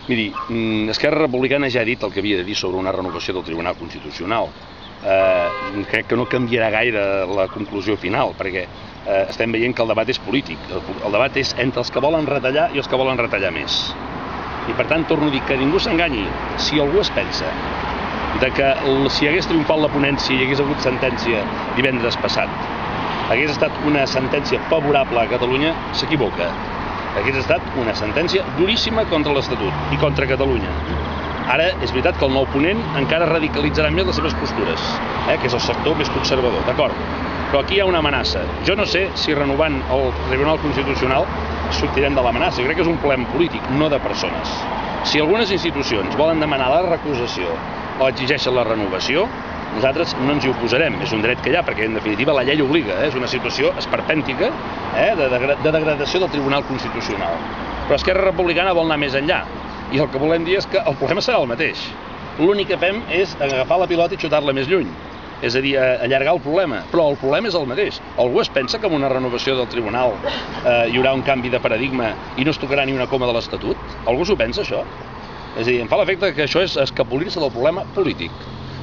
Miri, Esquerra Republicana ja ha dit el que havia de dir sobre una renovació del Tribunal Constitucional. Crec que no canviarà gaire la conclusió final, perquè estem veient que el debat és polític. El debat és entre els que volen retallar i els que volen retallar més. I per tant, torno a dir que ningú s'enganyi. Si algú es pensa que si hagués triomfat la ponència i hi hagués hagut sentència divendres passat, hagués estat una sentència favorable a Catalunya, s'equivoca. Hagués estat una sentència duríssima contra l'Estatut i contra Catalunya. Ara, és veritat que el nou ponent encara radicalitzarà més les seves postures, que és el sector més conservador, d'acord? Però aquí hi ha una amenaça. Jo no sé si renovant el Tribunal Constitucional sortirem de l'amenaça. Jo crec que és un problema polític, no de persones. Si algunes institucions volen demanar la recusació o exigeixen la renovació, nosaltres no ens hi oposarem. És un dret que hi ha, perquè en definitiva la llei obliga. És una situació esperpèntica de degradació del Tribunal Constitucional. Però Esquerra Republicana vol anar més enllà. I el que volem dir és que el problema serà el mateix. L'únic que fem és agafar la pilota i xutar-la més lluny. És a dir, allargar el problema. Però el problema és el mateix. Algú es pensa que amb una renovació del tribunal hi haurà un canvi de paradigma i no es tocarà ni una coma de l'Estatut? Algú s'ho pensa, això? És a dir, em fa l'efecte que això és escapolir-se del problema polític.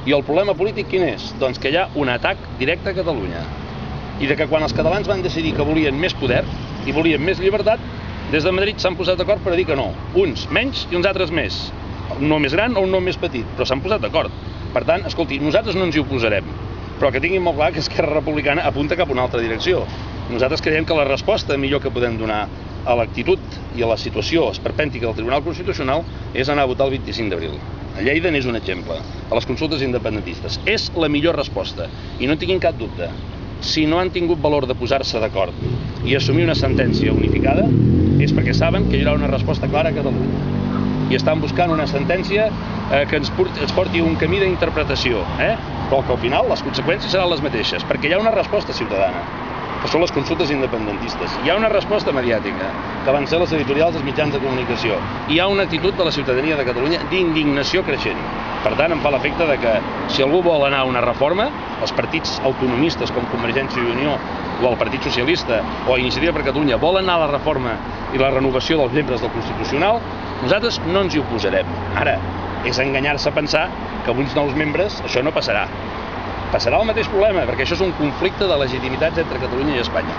I el problema polític quin és? Doncs que hi ha un atac directe a Catalunya. I que quan els catalans van decidir que volien més poder i volien més llibertat, des de Madrid s'han posat d'acord per dir que no. Uns menys i uns altres més. Un no més gran o un no més petit, però s'han posat d'acord. Per tant, escolti, nosaltres no ens hi oposarem, però que tinguin molt clar que Esquerra Republicana apunta cap a una altra direcció. Nosaltres creiem que la resposta millor que podem donar a l'actitud i a la situació esperpèntica del Tribunal Constitucional és anar a votar el 25 d'abril. A Lleida n'és un exemple, a les consultes independentistes. És la millor resposta, i no en tinguin cap dubte. Si no han tingut valor de posar-se d'acord i assumir una sentència unificada, és perquè saben que hi haurà una resposta clara a Catalunya. I estan buscant una sentència que ens porti un camí d'interpretació, però que al final les conseqüències seran les mateixes, perquè hi ha una resposta ciutadana, que són les consultes independentistes. Hi ha una resposta mediàtica, que van ser les editorials dels mitjans de comunicació. Hi ha una actitud de la ciutadania de Catalunya d'indignació creixent. Per tant, em fa l'efecte que si algú vol anar a una reforma, els partits autonomistes com Convergència i Unió o el Partit Socialista o Iniciativa per Catalunya volen anar a la reforma i la renovació dels membres del Constitucional, nosaltres no ens hi oposarem. Ara, és enganyar-se a pensar que amb uns nous membres això no passarà. Passarà el mateix problema, perquè això és un conflicte de legitimitats entre Catalunya i Espanya.